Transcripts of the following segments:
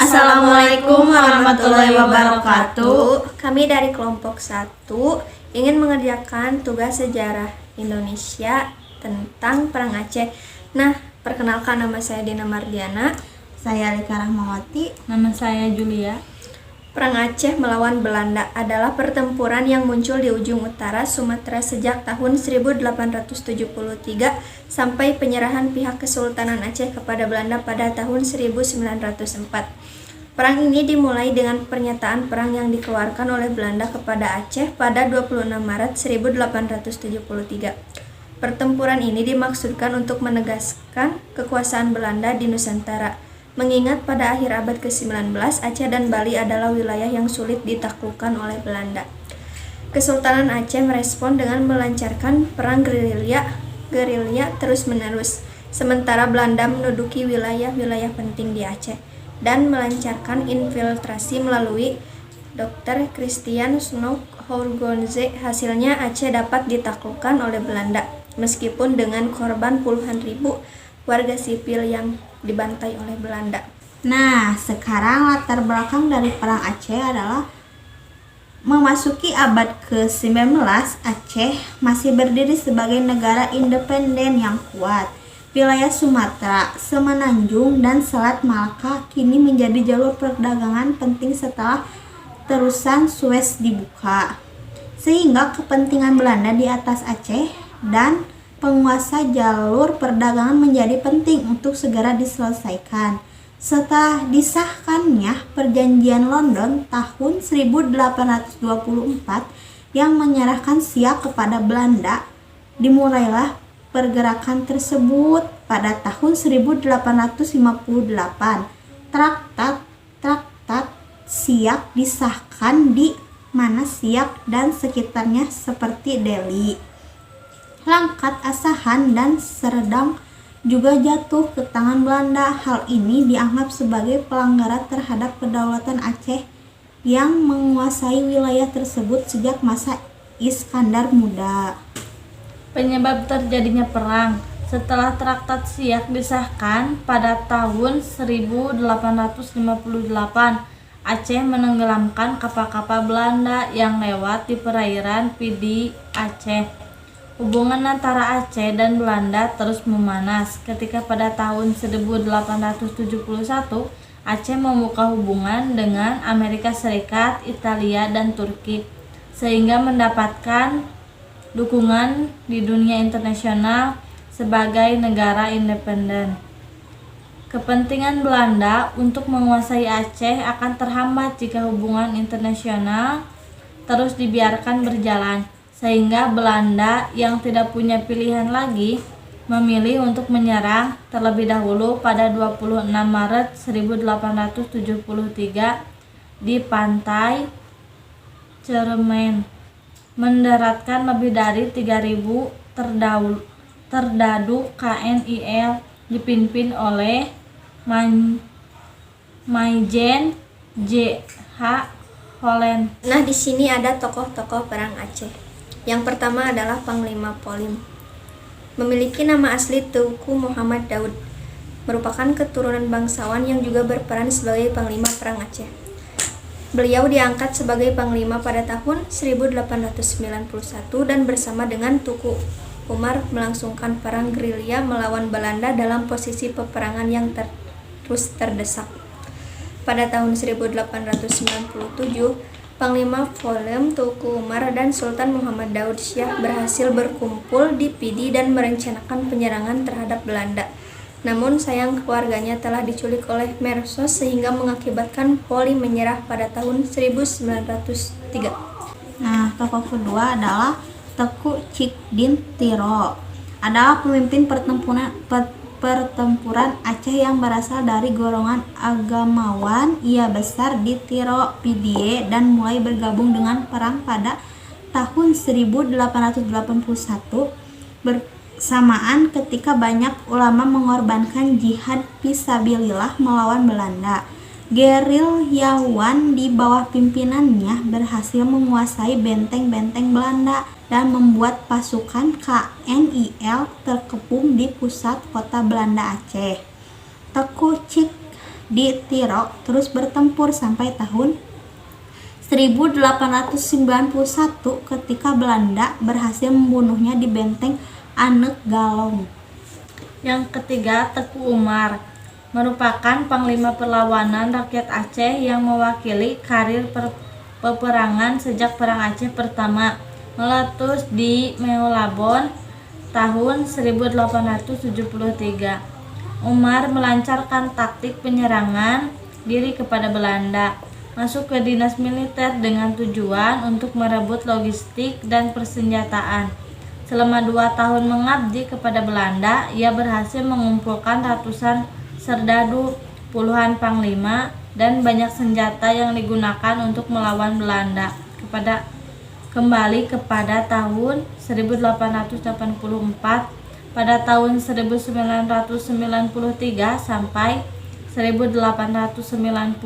Assalamualaikum warahmatullahi wabarakatuh. Kami dari kelompok 1 ingin mengerjakan tugas sejarah Indonesia tentang Perang Aceh. Nah, perkenalkan, nama saya Dina Mardiana. Saya Alika Rahmawati. Nama saya Julia. Perang Aceh melawan Belanda adalah pertempuran yang muncul di ujung utara Sumatera sejak tahun 1873 sampai penyerahan pihak Kesultanan Aceh kepada Belanda pada tahun 1904. Perang ini dimulai dengan pernyataan perang yang dikeluarkan oleh Belanda kepada Aceh pada 26 Maret 1873. Pertempuran ini dimaksudkan untuk menegaskan kekuasaan Belanda di Nusantara. Mengingat pada akhir abad ke-19, Aceh dan Bali adalah wilayah yang sulit ditaklukkan oleh Belanda. Kesultanan Aceh merespon dengan melancarkan perang gerilya terus-menerus, sementara Belanda menduduki wilayah-wilayah penting di Aceh dan melancarkan infiltrasi melalui Dr. Christian Schnock-Hourgonze. Hasilnya Aceh dapat ditaklukkan oleh Belanda, meskipun dengan korban puluhan ribu warga sipil yang dibantai oleh Belanda. Nah, sekarang latar belakang dari Perang Aceh adalah memasuki abad ke-19, Aceh masih berdiri sebagai negara independen yang kuat. Wilayah Sumatera, Semenanjung, dan Selat Malaka kini menjadi jalur perdagangan penting setelah terusan Suez dibuka. Sehingga kepentingan Belanda di atas Aceh dan penguasa jalur perdagangan menjadi penting untuk segera diselesaikan. Setelah disahkannya Perjanjian London tahun 1824 yang menyerahkan Siak kepada Belanda, dimulailah pergerakan tersebut. Pada tahun 1858, Traktat Siak disahkan di mana Siak dan sekitarnya seperti Delhi, Langkat, Asahan, dan Serdang juga jatuh ke tangan Belanda. Hal ini dianggap sebagai pelanggaran terhadap kedaulatan Aceh yang menguasai wilayah tersebut sejak masa Iskandar Muda. Penyebab terjadinya perang setelah Traktat Siak disahkan pada tahun 1858, Aceh menenggelamkan kapal-kapal Belanda yang lewat di perairan Pidi Aceh. Hubungan antara Aceh dan Belanda terus memanas ketika pada tahun 1871 Aceh membuka hubungan dengan Amerika Serikat, Italia, dan Turki, sehingga mendapatkan dukungan di dunia internasional sebagai negara independen. Kepentingan Belanda untuk menguasai Aceh akan terhambat jika hubungan internasional terus dibiarkan berjalan, sehingga Belanda yang tidak punya pilihan lagi memilih untuk menyerang terlebih dahulu pada 26 Maret 1873 di pantai Cermen, mendaratkan lebih dari 3.000 terdadu KNIL dipimpin oleh Maijen J.H. Holland. Nah, di sini ada tokoh-tokoh Perang Aceh. Yang pertama adalah Panglima Polim. Memiliki nama asli Teuku Muhammad Daud, merupakan keturunan bangsawan yang juga berperan sebagai Panglima Perang Aceh. Beliau diangkat sebagai Panglima pada tahun 1891 dan bersama dengan Tuku Umar melangsungkan perang gerilya melawan Belanda dalam posisi peperangan yang terus terdesak. Pada tahun 1897, Panglima Polim Teuku Umar dan Sultan Muhammad Daud Syah berhasil berkumpul di Pidi dan merencanakan penyerangan terhadap Belanda. Namun sayang keluarganya telah diculik oleh Mersos sehingga mengakibatkan Polim menyerah pada tahun 1903. Nah, tokoh kedua adalah Teku Cikdin Tiro. Adalah pemimpin pertempuran Aceh yang berasal dari golongan agamawan. Ia besar di Tiro Pidie dan mulai bergabung dengan perang pada tahun 1881 bersamaan ketika banyak ulama mengorbankan jihad fisabilillah melawan Belanda. Gerilyawan di bawah pimpinannya berhasil menguasai benteng-benteng Belanda dan membuat pasukan KNIL terkepung di pusat kota Belanda Aceh. Teku di Tiro terus bertempur sampai tahun 1891 ketika Belanda berhasil membunuhnya di benteng Anegalong. Yang ketiga, Teku Umar merupakan panglima perlawanan rakyat Aceh yang mewakili karir peperangan sejak Perang Aceh pertama meletus di Meulabon tahun 1873. Umar melancarkan taktik penyerangan diri kepada Belanda, masuk ke dinas militer dengan tujuan untuk merebut logistik dan persenjataan. Selama 2 tahun mengabdi kepada Belanda, ia berhasil mengumpulkan ratusan serdadu, puluhan panglima, dan banyak senjata yang digunakan untuk melawan Belanda. Kembali kepada tahun 1884, pada tahun 1993 sampai 1896,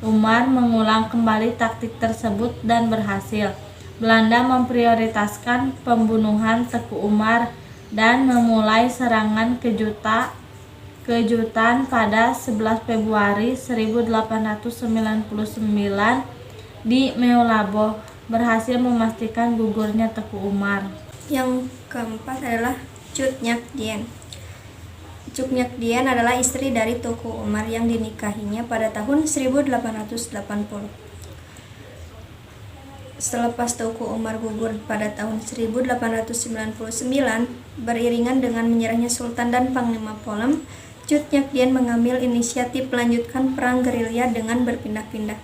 Umar mengulang kembali taktik tersebut dan berhasil. Belanda memprioritaskan pembunuhan Teku Umar dan memulai serangan kejutan pada 11 Februari 1899 di Meulabon, berhasil memastikan gugurnya Teku Umar. Yang keempat adalah Cut Nyak Dien. Cut Nyak Dien adalah istri dari Teku Umar yang dinikahinya pada tahun 1880. Selepas Teku Umar gugur pada tahun 1899, beriringan dengan menyerahnya Sultan dan Panglima Polem, Cut Nyak Dien mengambil inisiatif melanjutkan perang gerilya dengan berpindah-pindah.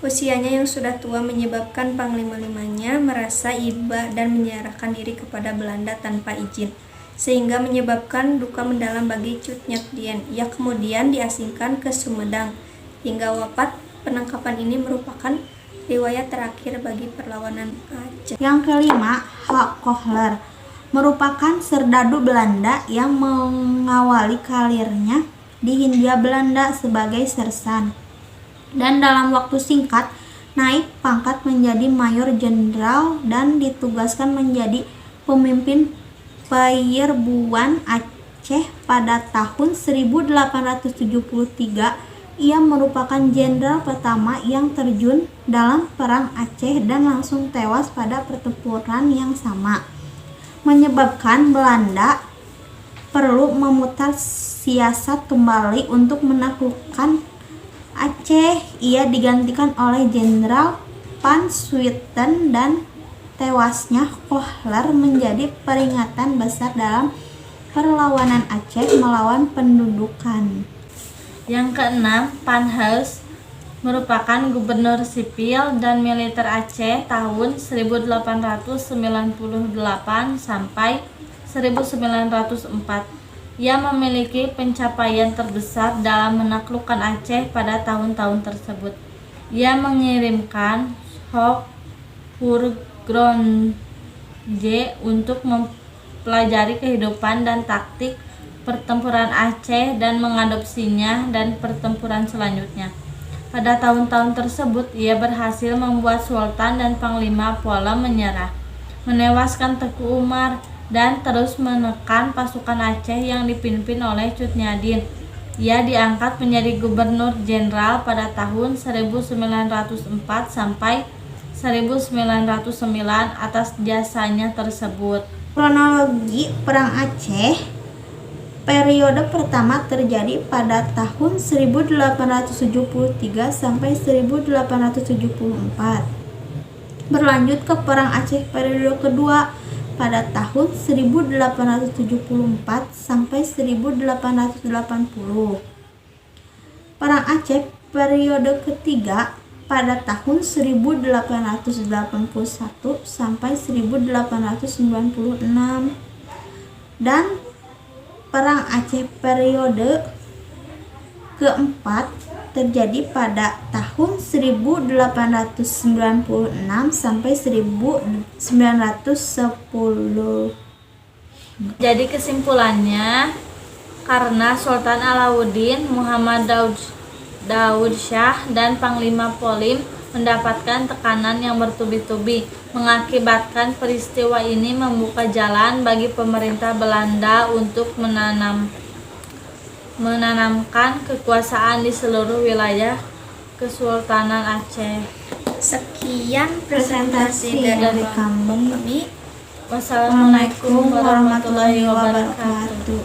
Usianya yang sudah tua menyebabkan panglima-limanya merasa iba dan menyerahkan diri kepada Belanda tanpa izin, sehingga menyebabkan duka mendalam bagi Cut Nyak Dien. Ia kemudian diasingkan ke Sumedang. Hingga wafat, penangkapan ini merupakan riwayat terakhir bagi perlawanan Aceh. Yang kelima, H. Kohler merupakan serdadu Belanda yang mengawali karirnya di Hindia Belanda sebagai sersan, dan dalam waktu singkat naik pangkat menjadi mayor jenderal dan ditugaskan menjadi pemimpin Penyerbuan Aceh pada tahun 1873. Ia merupakan jenderal pertama yang terjun dalam Perang Aceh dan langsung tewas pada pertempuran yang sama, menyebabkan Belanda perlu memutar siasat kembali untuk menaklukkan Aceh. Ia digantikan oleh Jenderal Van Swieten dan tewasnya Kohler menjadi peringatan besar dalam perlawanan Aceh melawan pendudukan. Yang keenam, Panhaus merupakan gubernur sipil dan militer Aceh tahun 1898 sampai 1904. Ia memiliki pencapaian terbesar dalam menaklukkan Aceh pada tahun-tahun tersebut. Ia mengirimkan Hock Hurgronje untuk mempelajari kehidupan dan taktik pertempuran Aceh dan mengadopsinya dan pertempuran selanjutnya. Pada tahun-tahun tersebut, ia berhasil membuat Sultan dan Panglima Polem menyerah, menewaskan Teku Umar, dan terus menekan pasukan Aceh yang dipimpin oleh Cut Nyak Dien. Ia diangkat menjadi gubernur jenderal pada tahun 1904 sampai 1909 atas jasanya tersebut. Kronologi Perang Aceh periode pertama terjadi pada tahun 1873 sampai 1874. Berlanjut ke Perang Aceh periode kedua pada tahun 1874 sampai 1880. Perang Aceh periode ketiga pada tahun 1881 sampai 1896. Dan Perang Aceh periode keempat terjadi pada tahun 1896 sampai 1910. Jadi kesimpulannya, karena Sultan Alauddin Muhammad Daud Shah dan Panglima Polem mendapatkan tekanan yang bertubi-tubi, mengakibatkan peristiwa ini membuka jalan bagi pemerintah Belanda untuk menanamkan kekuasaan di seluruh wilayah Kesultanan Aceh. Sekian Presentasi presentasi dari dari kami. kami. Wassalamualaikum warahmatullahi wabarakatuh.